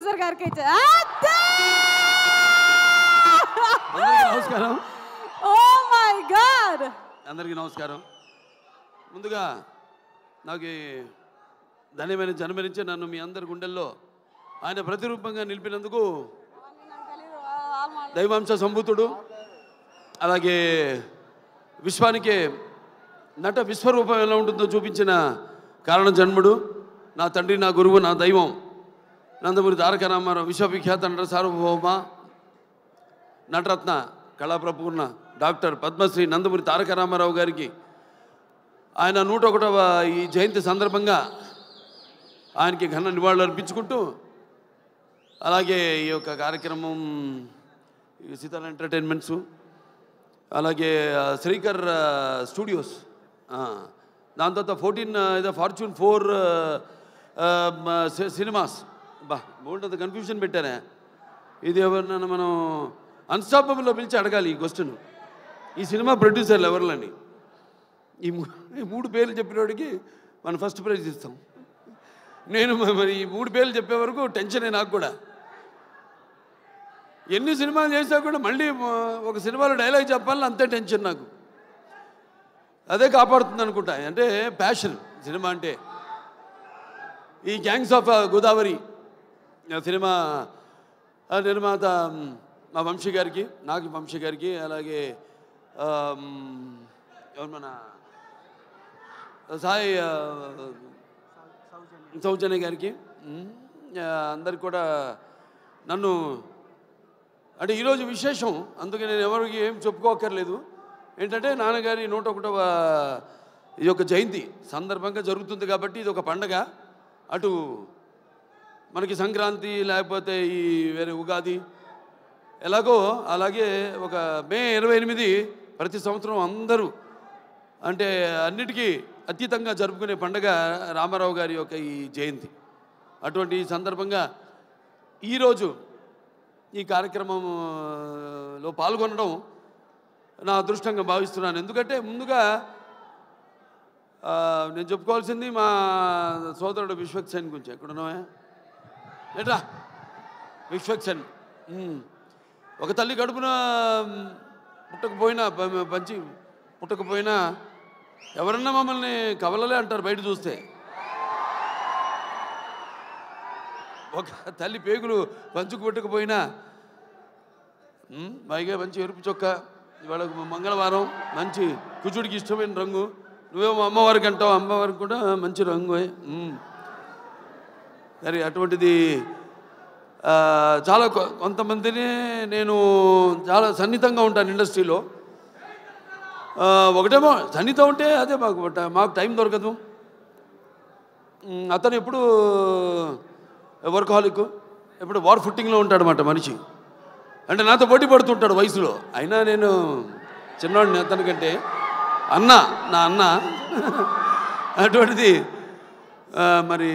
Producer గారికి నమస్కారం. Oh my God, అందరికీ నమస్కారం. ముందుగా నాకు ధన్యమైన జన్మనిచ్చి నన్ను మీ అందరి గుండెల్లో ఆయన ప్రతిరూపంగా నిలిపినందుకు దైవాంశ సంభూతుడు, అలాగే విశ్వానికి నట విశ్వరూపం ఎలా ఉంటుందో చూపించిన కారణ జన్ముడు, నా తండ్రి, నా గురువు, నా దైవం నందమూరి తారక రామారావు, విశ్వవిఖ్యాత నట సార్వభౌమ నటరత్న కళాప్రపూర్ణ డాక్టర్ పద్మశ్రీ నందమూరి తారక రామారావు గారికి ఆయన 101వ ఈ జయంతి సందర్భంగా ఆయనకి ఘన నివాళులు అర్పించుకుంటూ, అలాగే ఈ యొక్క కార్యక్రమం సీతాల ఎంటర్టైన్మెంట్స్, అలాగే శ్రీకర్ స్టూడియోస్, దాని తర్వాత 14 ఫార్చ్యూన్ 4 సినిమాస్, బాగుంటుంది, కన్ఫ్యూజన్ పెట్టారే. ఇది ఎవరినైనా మనం అన్స్టాపబుల్లో పిలిచి అడగాలి ఈ క్వశ్చన్. ఈ సినిమా ప్రొడ్యూసర్లు ఎవరులని ఈ 3 పేర్లు చెప్పినోడికి మనం ఫస్ట్ ప్రైజ్ ఇస్తాం. నేను మరి ఈ 3 పేర్లు చెప్పే వరకు టెన్షనే నాకు కూడా. ఎన్ని సినిమాలు చేసినా కూడా మళ్ళీ ఒక సినిమాలో డైలాగ్ చెప్పాలని అంతే టెన్షన్ నాకు. అదే కాపాడుతుంది అనుకుంటా. అంటే ప్యాషన్ సినిమా అంటే. ఈ గ్యాంగ్స్ ఆఫ్ గోదావరి సినిమా నిర్మాత మా వంశీ గారికి, నాకు వంశీ గారికి, అలాగే ఎవరు మన సాయి సౌజన్య గారికి, అందరికి కూడా నన్ను అంటే ఈరోజు విశేషం. అందుకే నేను ఎవరికి ఏం చెప్పుకోకర్లేదు. ఏంటంటే నాన్నగారి 101వ ఈ యొక్క జయంతి సందర్భంగా జరుగుతుంది కాబట్టి ఇది ఒక పండగ. అటు మనకి సంక్రాంతి, లేకపోతే ఈ వేరే ఉగాది ఎలాగో అలాగే ఒక మే 28 ప్రతి సంవత్సరం అందరూ అంటే అన్నిటికీ అతీతంగా జరుపుకునే పండగ రామారావు గారి యొక్క ఈ జయంతి. అటువంటి సందర్భంగా ఈరోజు ఈ కార్యక్రమంలో పాల్గొనడం నా అదృష్టంగా భావిస్తున్నాను. ఎందుకంటే ముందుగా నేను చెప్పుకోవాల్సింది మా సోదరుడు విశ్వక్సేన్ గురించి. ఎక్కడున్నావా ఏట్రా విశ్వక్సేన్. ఒక తల్లి కడుపున పుట్టకపోయినా ఎవరన్నా మమ్మల్ని కవలలే అంటారు బయట చూస్తే. ఒక తల్లి పేగులు పంచుకు పుట్టకపోయినా పైగా మంచి ఎరుపు చొక్క, ఇవాళ మంగళవారం, మంచి కుచుడికి ఇష్టమైన రంగు, నువ్వేమో అమ్మవారికి అంటావు, అమ్మవారికి కూడా మంచి రంగు. సరే, అటువంటిది చాలా కొంతమందిని నేను చాలా సన్నిహితంగా ఉంటాను ఇండస్ట్రీలో. ఒకటేమో సన్నిహితం ఉంటే అదే మాకు టైం దొరకదు. అతను ఎప్పుడు వర్కహాలిక్, ఎప్పుడు వార్ ఫుట్టింగ్లో ఉంటాడన్నమాట మనిషి. అంటే నాతో పోటీ పడుతుంటాడు వయసులో. అయినా నేను చిన్నవాడిని అతనికంటే. నా అన్న అటువంటిది. మరి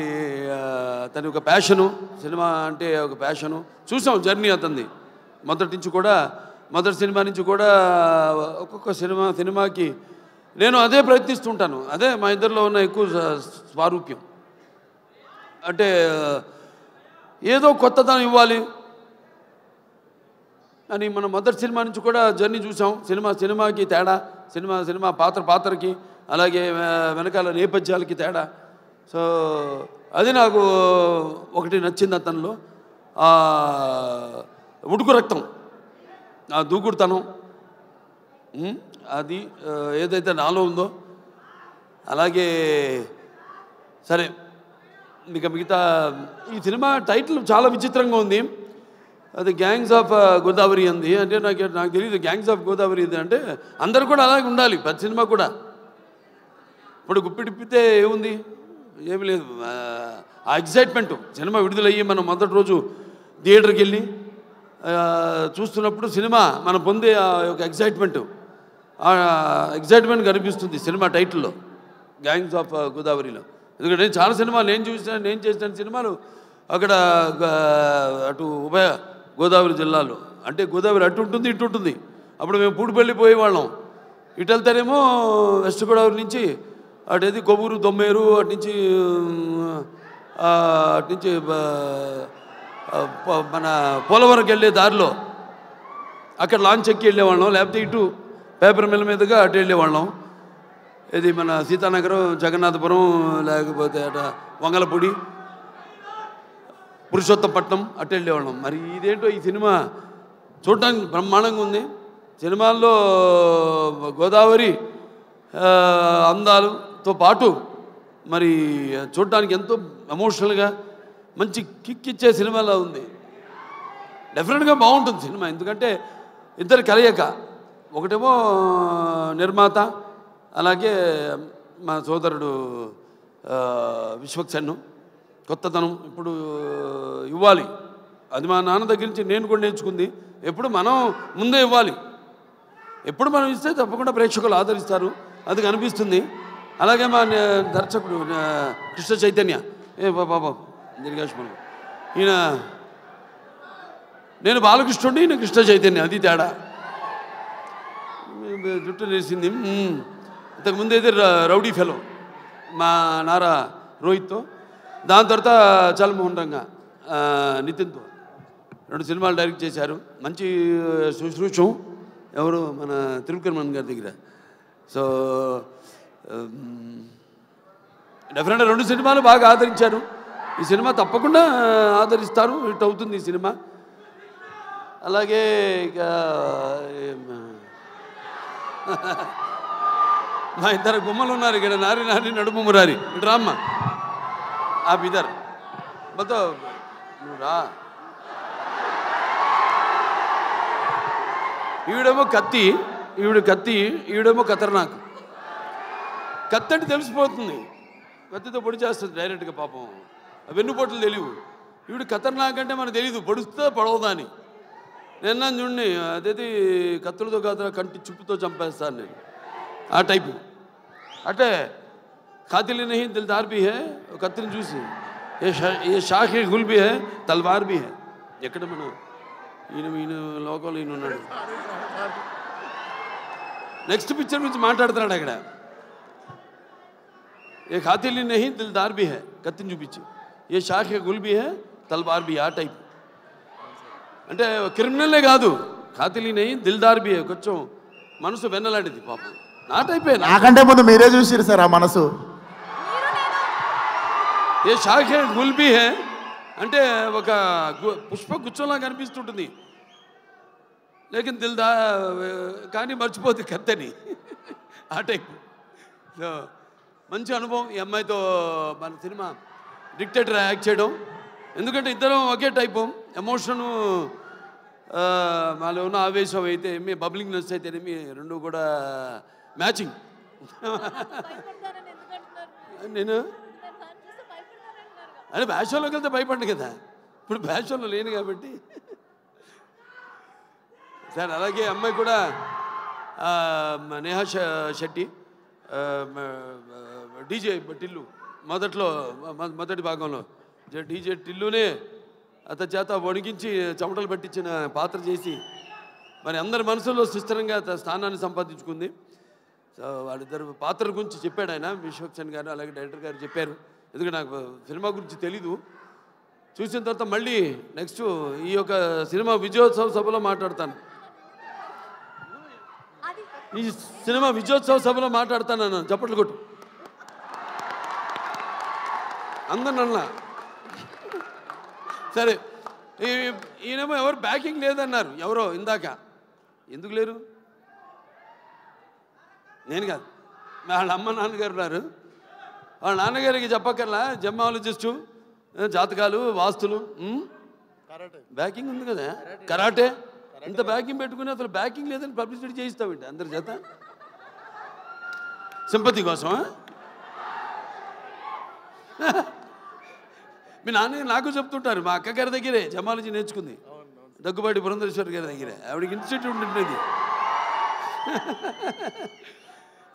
అతని ఒక ప్యాషను, సినిమా అంటే ఒక ప్యాషను. చూసాం జర్నీ అతనిది మొదటి సినిమా నుంచి కూడా. ఒక్కొక్క సినిమాకి నేను అదే ప్రయత్నిస్తుంటాను. అదే మా ఇద్దరిలో ఉన్న ఎక్కువ స్వారూప్యం. అంటే ఏదో కొత్తదనం ఇవ్వాలి అని మనం మొదటి సినిమా నుంచి కూడా జర్నీ చూసాం. సినిమాకి తేడా, సినిమా పాత్రకి, అలాగే వెనకాల నేపథ్యాలకి తేడా. సో అది నాకు ఒకటి నచ్చింది అతనిలో. ఉడుకు రక్తం, ఆ దూకుడుతనం, అది ఏదైతే నాలో ఉందో. అలాగే సరే, మిగతా ఈ సినిమా టైటిల్ చాలా విచిత్రంగా ఉంది. అది గ్యాంగ్స్ ఆఫ్ గోదావరి అంది. అంటే నాకు తెలియదు గ్యాంగ్స్ ఆఫ్ గోదావరి ఇది అంటే. అందరు కూడా అలాగే ఉండాలి ప్రతి సినిమా కూడా. ఇప్పుడు గుప్పిడిప్పితే ఏముంది, ఏమి లేదు. ఆ ఎగ్జైట్మెంటు సినిమా విడుదలయ్యి మనం మొదటి రోజు థియేటర్కి వెళ్ళి చూస్తున్నప్పుడు సినిమా మనం పొందే ఆ యొక్క ఎగ్జైట్మెంట్ కనిపిస్తుంది సినిమా టైటిల్లో, గ్యాంగ్స్ ఆఫ్ గోదావరిలో. ఎందుకంటే నేను చాలా సినిమాలు నేను చేసిన సినిమాలు అక్కడ అటు ఉభయ గోదావరి జిల్లాలో. అంటే గోదావరి అటు ఉంటుంది, ఇటు ఉంటుంది. అప్పుడు మేము పూడిపల్లి పోయేవాళ్ళం. ఇటు వెళ్తారేమో వెస్ట్ గోదావరి నుంచి అటేది కొవ్వూరు, దొమ్మేరు, అటు నుంచి మన పోలవరంకి వెళ్ళే దారిలో అక్కడ లాంచ్ ఎక్కి వెళ్ళేవాళ్ళం, లేకపోతే ఇటు పేపర్ మిల్ మీదుగా అటు వెళ్ళేవాళ్ళం. ఇది మన సీతానగరం, జగన్నాథపురం, లేకపోతే అట వంగలపూడి, పురుషోత్తపట్నం అటు వెళ్ళేవాళ్ళం. మరి ఇదేంటో ఈ సినిమా చూడటానికి బ్రహ్మాండంగా ఉంది. సినిమాల్లో గోదావరి అందాలతో పాటు మరి చూడటానికి ఎంతో ఎమోషనల్గా మంచి కిక్ ఇచ్చే సినిమాలా ఉంది. డెఫినెట్గా బాగుంటుంది సినిమా. ఎందుకంటే ఇద్దరు కలయిక, ఒకటేమో నిర్మాత, అలాగే మా సోదరుడు విశ్వక్సేన్. కొత్తదనం ఇప్పుడు ఇవ్వాలి, అది మా నాన్న దగ్గర నుంచి నేను కూడా నేర్చుకుంది. ఎప్పుడు మనం ముందే ఇవ్వాలి, ఎప్పుడు మనం ఇస్తే తప్పకుండా ప్రేక్షకులు ఆదరిస్తారు, అది కనిపిస్తుంది. అలాగే మా దర్శకుడు కృష్ణ చైతన్య, బాబా దీర్ఘాష్మణ్, ఈయన నేను బాలకృష్ణుడిని, ఈయన కృష్ణ చైతన్య, అది తేడా. జుట్టు నేసింది. ఇంతకుముందు అయితే రౌడీ ఫెలో మా నారా రోహిత్తో, దాని తర్వాత చల్మోహన్ రంగా నితిన్తో 2 సినిమాలు డైరెక్ట్ చేశారు. మంచి శుశ్రూషం ఎవరు మన త్రివిక్రమన్ గారి దగ్గర. సో డెఫినెట్గా 2 సినిమాలు బాగా ఆదరించారు. ఈ సినిమా తప్పకుండా ఆదరిస్తారు, హిట్ అవుతుంది ఈ సినిమా. అలాగే ఇక మా ఇద్దరు గుమ్మలు ఉన్నారు ఇక్కడ, నారి నారి నడుము మురారి. ఇటు రామ్మ, ఆ ఇద్దరు మొత్తం నువ్వు రా. ఈవిడేమో కత్తి, ఈవిడేమో ఖతర్నాక్. కత్తి అంటే తెలిసిపోతుంది, కత్తితో పొడి చేస్తుంది డైరెక్ట్గా. పాపం వెన్నుపోట్లు తెలియవు. ఈవిడ ఖతర్నాక్ అంటే మనకు తెలియదు, పొడుస్తుందా పొడవదా అని. నిన్న చూడండి, అదేది కత్తులతో కాదు కంటి చుప్పుతో చంపేస్తాను నేను, ఆ టైపు. అంటే ఖాతిలి నహీ దిల్దార్ భీ హై, కత్తిని చూసి ఏ షాఖే గుల్ భీ హై, తల్వార్ భీ హై. ఎక్కడ మన ఈయన లోకంలో ఈయన ఉన్నాడు. నెక్స్ట్ పిక్చర్ గురించి మాట్లాడుతున్నాడు అక్కడ. ఏ ఖాతిలి నహీ దిల్దార్ భీ హై, కత్తిని చూపించి ఏ షాఖే గుల్ భీ హై, తల్వార్ భీ, ఆ టైప్. అంటే క్రిమినల్లే కాదు, ఖాతిలి నహీ దిల్దార్ భీ హై, కొంచెం మనసు వెన్నలాంటిది పాపం. నా టైపే. నాకంటే ముందు మీరే చూసిరు సార్ ఆ మనసు. ఏ షాఖే గుల్ భీ హై అంటే ఒక పుష్ప గుచ్చంలా కనిపిస్తుంటుంది, లేకిన్ దిల్దా కానీ మర్చిపోతుంది కత్తని, ఆ టైప్. సో మంచి అనుభవం ఈ అమ్మాయితో మన సినిమా డిక్టేటర్ యాక్ట్ చేయడం. ఎందుకంటే ఇద్దరం ఒకే టైపు, ఎమోషను మాలో ఉన్న ఆవేశం అయితే ఏమి, బబ్లింగ్నెస్ అయితే ఏమి, రెండు కూడా మ్యాచింగ్. నేను అంటే బ్యాషోలోకి వెళ్తే భయపడ్డు కదా, ఇప్పుడు బ్యాషోలో లేను కాబట్టి. సార్ అలాగే అమ్మాయి కూడా నేహా శెట్టి, డీజే టిల్లు, మొదటి భాగంలో డీజే టిల్లునే అతని చేత వణికించి చెమటలు పట్టించిన పాత్ర చేసి మరి అందరి మనసులో సుస్థిరంగా స్థానాన్ని సంపాదించుకుంది. సో వాళ్ళిద్దరు పాత్ర గురించి చెప్పాడు ఆయన, విశ్వక్సేన్ గారు అలాగే డైరెక్టర్ గారు చెప్పారు. ఎందుకంటే నాకు సినిమా గురించి తెలీదు. చూసిన తర్వాత మళ్ళీ నెక్స్ట్ ఈ యొక్క సినిమా విజయోత్సవ సభలో మాట్లాడతాను, ఈ సినిమా విజయోత్సవ సభలో మాట్లాడతాను. చప్పట్లు కొట్టు అందరినన్నా. సరే, ఈయనేమో ఎవరు బ్యాకింగ్ లేదన్నారు, ఎవరో ఇందాక. ఎందుకు లేరు? నేను కాదు, వాళ్ళ అమ్మ నాన్నగారు ఉన్నారు. వాళ్ళ నాన్నగారికి చెప్పక్కర్లా, జెమ్మాలజిస్టు, జాతకాలు, వాస్తులు, బ్యాకింగ్ ఉంది కదా, కరాటే. ఇంత బ్యాకింగ్ పెట్టుకుని అసలు బ్యాకింగ్ లేదని పబ్లిసిటీ చేయిస్తామండి అందరి చేత, సింపతి కోసం. మీ నాన్న నాకు చెప్తుంటారు, మా అక్కగారి దగ్గరే జమాలజీ నేర్చుకుంది, దగ్గుబాటి పురంధరేశ్వరి గారి దగ్గరే. ఆవిడకి ఇన్స్టిట్యూట్ ఉంటుంది.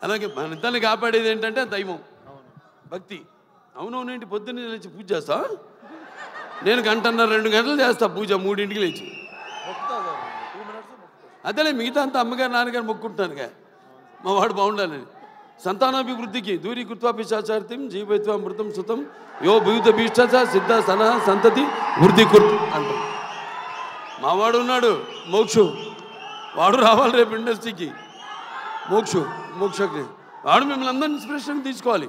అలాగే మన ఇద్దరిని కాపాడేది ఏంటంటే దైవం, భక్తి. అవునవునేంటి, పొద్దున్నే లేచి పూజ చేస్తా. నేను 1.5-2 గంటలు చేస్తా పూజ, 3ంటికి లేచి. అదేలే, మిగతా అంతా అమ్మగారు నాన్నగారు మొక్కుంటున్నానుగా, మా వాడు బాగుండాలని. సంతానాభివృద్ధికి దూరీకృత్వా పిశాచార్తిం జీవైత్వా మృతం సుతం యో భూత భీష్ట సిద్ధ సన సంతతి వృద్ధి కుర్తు అంటాం. మావాడు ఉన్నాడు మోక్షు, వాడు రావాలి రేపు ఇండస్ట్రీకి. మోక్షకి వాడు మిమ్మల్ని అందరినీ ఇన్స్పిరేషన్ తీసుకోవాలి.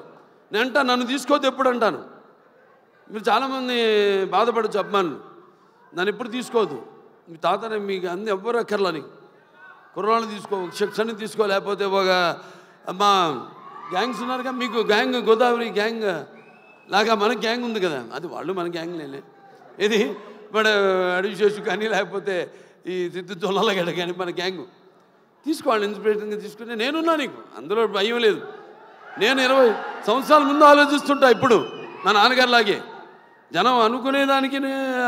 నేను అంటా నన్ను తీసుకోవద్దు ఎప్పుడు అంటాను. మీరు చాలామంది బాధపడచ్చు అభిమానులు, నన్ను ఎప్పుడు తీసుకోవద్దు. మీ తాతనే మీకు అన్ని ఎవ్వరు అక్కర్లని కుర్రాళ్ళు తీసుకో, శిక్షణ తీసుకో, లేకపోతే ఒక మా గ్యాంగ్స్ ఉన్నారుగా మీకు గ్యాంగ్, గోదావరి గ్యాంగ్ లాగా మన గ్యాంగ్ ఉంది కదా, అది వాళ్ళు మన గ్యాంగ్ లేలే. ఇది మన అడివిశేషు కానీ లేకపోతే ఈ సిద్ధు జొన్నల గడ్డ కానీ మన గ్యాంగు తీసుకోవాలి. ఇన్స్పిరేషన్గా తీసుకుని నేనున్నా, నీకు అందులో భయం లేదు. నేను 20 సంవత్సరాల ముందు ఆలోచిస్తుంటా. ఇప్పుడు మా నాన్నగారిలాగే జనం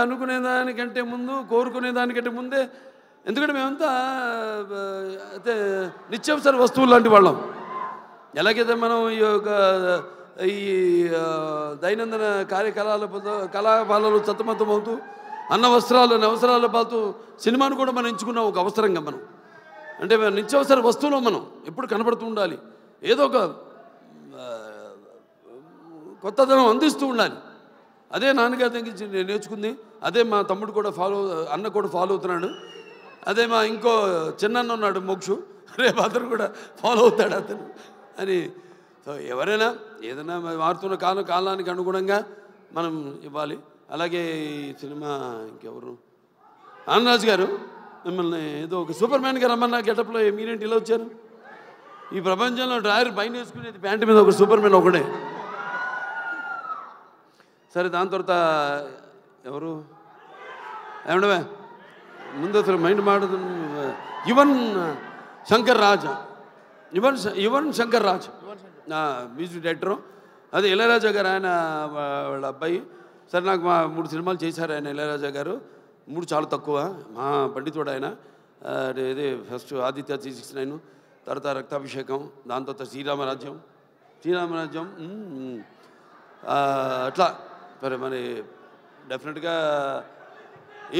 అనుకునేదానికంటే ముందు, కోరుకునేదానికంటే ముందే. ఎందుకంటే మేమంతా అయితే నిత్యావసర వస్తువులు లాంటి వాళ్ళం. ఎలాగైతే మనం ఈ దైనందిన కళాపాలలో సతమతమవుతూ అన్న అవసరాలు పాతూ సినిమాను కూడా మనం ఎంచుకున్నాం ఒక అవసరంగా. మనం అంటే నిత్యావసర వస్తువులో మనం ఎప్పుడు కనపడుతూ ఉండాలి, ఏదో ఒక కొత్తదనం అందిస్తూ ఉండాలి. అదే నాన్నగారి దగ్గర నేను నేర్చుకుంది. అదే మా తమ్ముడు కూడా అన్న కూడా ఫాలో అవుతున్నాడు. అదే మా ఇంకో చిన్న ఉన్నాడు మోక్షు, రేపు అతను కూడా ఫాలో అవుతాడు అతను అని. సో ఎవరైనా ఏదైనా మారుతున్న కాలానికి అనుగుణంగా మనం ఇవ్వాలి. అలాగే ఈ సినిమా ఇంకెవరు ఆనందరాజు గారు మిమ్మల్ని ఏదో ఒక సూపర్ మ్యాన్గా రమ్మన్న గెటప్లో మీరేంటి ఇలా వచ్చారు? ఈ ప్రపంచంలో డ్రాయర్ పైన వేసుకునేది ప్యాంటు మీద ఒక సూపర్ మ్యాన్ ఒకడే. సరే, దాని తర్వాత ఎవరు ఏమండవే ముందు అసలు మైండ్ మాడదు. Yuvan Shankar Raja music director. అదే ఇళయరాజా గారు, ఆయన వాళ్ళ అబ్బాయి. సరే, నాకు మా 3 సినిమాలు చేశారు ఆయన ఇళయరాజా గారు. 3 చాలా తక్కువ. మా పండితుడు ఆయన. ఇది ఫస్ట్ ఆదిత్య 369, తర్వాత రక్తాభిషేకం, దాని తర్వాత శ్రీరామరాజ్యం అట్లా. మరి డెఫినెట్గా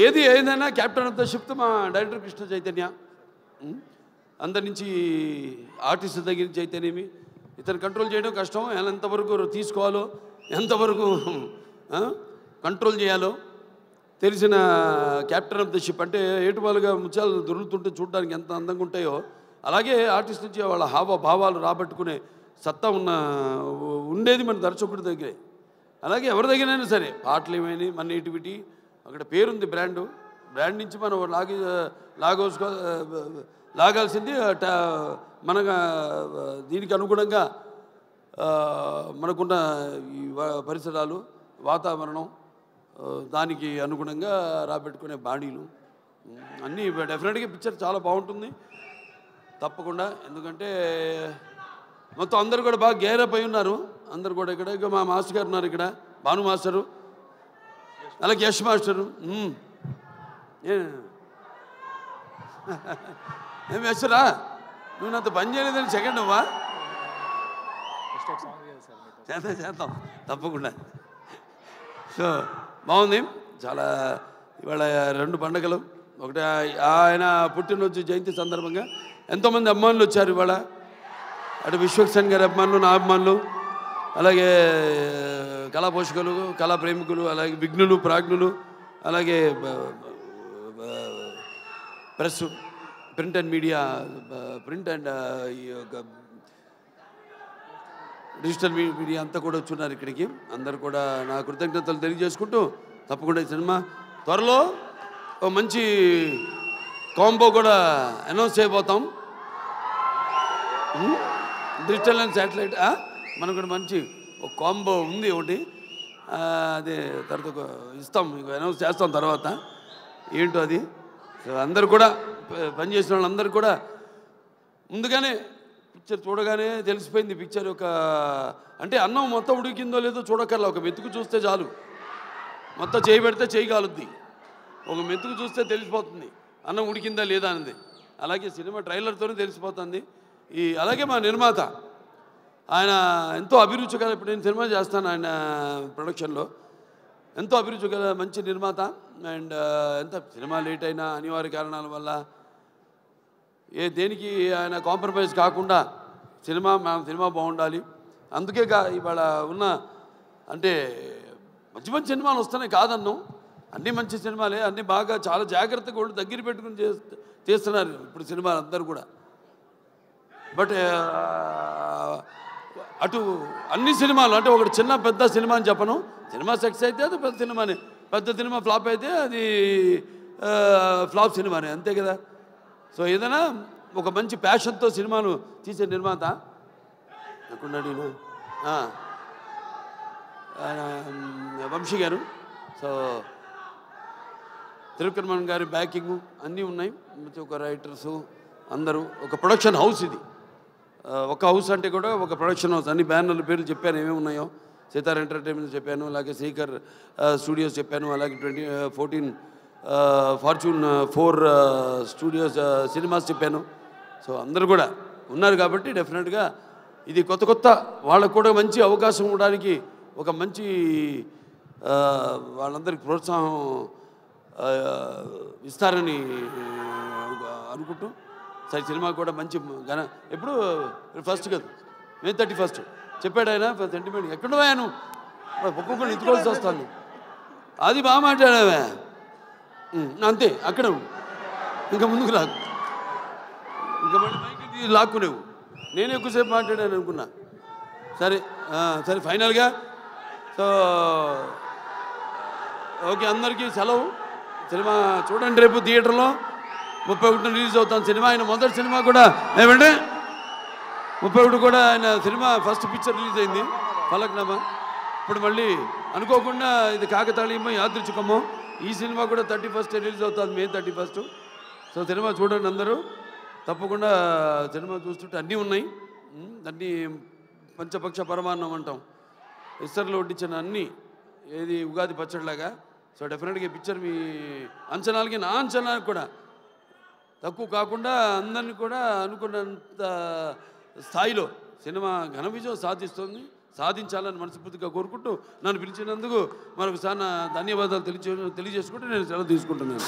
ఏదైనా క్యాప్టెన్ ఆఫ్ ద షిప్ మా డైరెక్టర్ కృష్ణ చైతన్య. అందరి నుంచి ఆర్టిస్ట్ దగ్గర నుంచి అయితేనేమి ఇతను కంట్రోల్ చేయడం కష్టం. ఎంతవరకు తీసుకోవాలో, ఎంతవరకు కంట్రోల్ చేయాలో తెలిసిన క్యాప్టెన్ ఆఫ్ ద షిప్. అంటే ఏటువాలుగా ముత్యాలు దొరుకుతుంటే చూడడానికి ఎంత అందంగా ఉంటాయో, అలాగే ఆర్టిస్ట్ నుంచి వాళ్ళ హావభావాలు రాబట్టుకునే సత్తా ఉండేది మన దర్శకుడి దగ్గరే. అలాగే ఎవరి దగ్గరైనా సరే పాటలు ఏమైనా మన నేటివిటీ అక్కడ పేరుంది, బ్రాండ్ నుంచి మనం లాగాల్సింది మన దీనికి అనుగుణంగా మనకున్న ఈ పరిసరాలు, వాతావరణం, దానికి అనుగుణంగా రాబెట్టుకునే బాడీలు అన్నీ డెఫినెట్గా పిక్చర్ చాలా బాగుంటుంది తప్పకుండా. ఎందుకంటే మొత్తం అందరూ కూడా బాగా గేరప్ అయి ఉన్నారు. అందరు కూడా ఇక్కడ ఇక మా మాస్టర్ గారు ఉన్నారు, ఇక్కడ భాను మాస్టరు, అలాగే యశ్ మాస్టరు. ఏం యశ్రా, నువ్వు నాతో పని చేయలేదని సెకండ్ అవ్వా? చేద్దాం తప్పకుండా. సో బాగుంది చాలా. ఇవాళ 2 పండుగలు. ఒకటి ఆయన పుట్టినరోజు జయంతి సందర్భంగా ఎంతోమంది అభిమానులు వచ్చారు ఇవాళ. అటు విశ్వక్సేన్ గారి అభిమానులు, నా అభిమానులు, అలాగే కళా పోషకులు, కళా ప్రేమికులు, అలాగే విఘ్నులు, ప్రాజ్ఞులు, అలాగే press, print and media, print and ఈ యొక్క డిజిటల్ మీడియా అంతా కూడా వచ్చున్నారు ఇక్కడికి. అందరు కూడా నా కృతజ్ఞతలు తెలియజేసుకుంటూ తప్పకుండా ఈ సినిమా త్వరలో ఒక మంచి కాంబో కూడా అనౌన్స్ చేయబోతాం. డిజిటల్ అండ్ శాటిలైట్ మనకు కూడా మంచి ఒక కాంబో ఉంది ఒకటి. అదే తర్వాత ఇస్తాం, అనౌన్స్ చేస్తాం తర్వాత ఏంటో అది. అందరు కూడా పనిచేసిన వాళ్ళందరూ కూడా ముందుగానే పిక్చర్ చూడగానే తెలిసిపోయింది. పిక్చర్ ఒక అంటే అన్నం మొత్తం ఉడికిందో లేదో చూడక్కర్లా, ఒక మెతుకు చూస్తే చాలు. మొత్తం చేయి పెడితే చేయి కాలుద్ది, ఒక మెతుకు చూస్తే తెలిసిపోతుంది అన్నం ఉడికిందా లేదా అనేది. అలాగే సినిమా ట్రైలర్తోనే తెలిసిపోతుంది. అలాగే మా నిర్మాత ఆయన ఎంతో అభిరుచి గల, ఇప్పుడు నేను సినిమా చేస్తాను ఆయన ప్రొడక్షన్లో, ఎంతో అభిరుచి గల మంచి నిర్మాత. అండ్ ఎంత సినిమా లేట్ అయినా అనివార్య కారణాల వల్ల దేనికి ఆయన కాంప్రమైజ్ కాకుండా సినిమా బాగుండాలి. అందుకే ఇవాళ ఉన్న అంటే మంచి మంచి సినిమాలు వస్తున్నాయి కాదన్నాం, అన్నీ మంచి సినిమాలే, అన్నీ బాగా చాలా జాగ్రత్తగా వాళ్ళు దగ్గర పెట్టుకుని చేస్తున్నారు ఇప్పుడు సినిమాలు అందరూ కూడా. బట్ అటు అన్ని సినిమాలు అంటే ఒకటి చిన్న పెద్ద సినిమా అని చెప్పను, సినిమా సక్సెస్ అయితే అది పెద్ద సినిమానే, పెద్ద సినిమా ఫ్లాప్ అయితే అది ఫ్లాప్ సినిమానే, అంతే కదా. సో ఏదైనా ఒక మంచి ప్యాషన్తో సినిమాలు తీసే నిర్మాత ఎక్కడున్నాడు వంశీ గారు. సో తిరుక్కర్మన్ గారి బ్యాకింగ్ అన్నీ ఉన్నాయి, ఒక రైటర్సు అందరూ, ఒక ప్రొడక్షన్ హౌస్ ఇది. ఒక హౌస్ అంటే కూడా ఒక ప్రొడక్షన్ హౌస్. అన్ని బ్యానర్ల పేర్లు చెప్పాను ఏమేమి ఉన్నాయో, సితార్ ఎంటర్టైన్మెంట్ చెప్పాను, అలాగే శ్రీకర్ స్టూడియోస్ చెప్పాను, అలాగే 14 ఫార్చ్యూన్ 4 స్టూడియోస్ సినిమాస్ చెప్పాను. సో అందరూ కూడా ఉన్నారు కాబట్టి డెఫినెట్గా ఇది కొత్త వాళ్ళకు కూడా మంచి అవకాశం ఇవ్వడానికి ఒక మంచి వాళ్ళందరికీ ప్రోత్సాహం ఇస్తారని అనుకుంటూ సరే సినిమా కూడా మంచి ఎప్పుడు ఫస్ట్ కదా May 31 చెప్పాడు ఆయన సెంటిమెంట్. ఎక్కడున్నాను ఒక్కొక్కరు ఎత్తుకోవాల్సి వస్తాను, అది బాగా మాట్లాడావే అంతే, అక్కడ ఇంకా ముందుకు రాకు, ఇంకా మళ్ళీ మైకి లాక్కునేవు. నేను ఎక్కువసేపు మాట్లాడాను అనుకున్నా. సరే సరే ఫైనల్గా సో ఓకే, అందరికీ సెలవు. సినిమా చూడండి, రేపు థియేటర్లో 31 రిలీజ్ అవుతాను సినిమా. ఆయన మొదటి సినిమా కూడా ఏమంటే 31 కూడా ఆయన సినిమా ఫస్ట్ పిక్చర్ రిలీజ్ అయింది ఫలక్నామా. ఇప్పుడు మళ్ళీ అనుకోకుండా ఇది కాకతాళీయమో యాదృచ్ఛికమో ఈ సినిమా కూడా 31 రిలీజ్ అవుతుంది, May 31. సో సినిమా చూడండి అందరూ తప్పకుండా. సినిమా చూస్తుంటే అన్నీ ఉన్నాయి, అన్నీ పంచపక్ష పరమాన్నం అంటాం, ఇస్తర్లో వడ్డించిన అన్నీ, ఏది ఉగాది పచ్చడిలాగా. సో డెఫినెట్గా ఈ పిక్చర్ మీ అంచనాలకి నా అంచనాలకు కూడా తక్కువ కాకుండా అందరినీ కూడా అనుకున్నంత స్థాయిలో సినిమా ఘన విజయం సాధించాలని మనస్ఫూర్తిగా కోరుకుంటూ నన్ను పిలిచినందుకు మరొకసారి నా ధన్యవాదాలు తెలియజేసుకుంటూ నేను సెలవు తీసుకుంటున్నాను.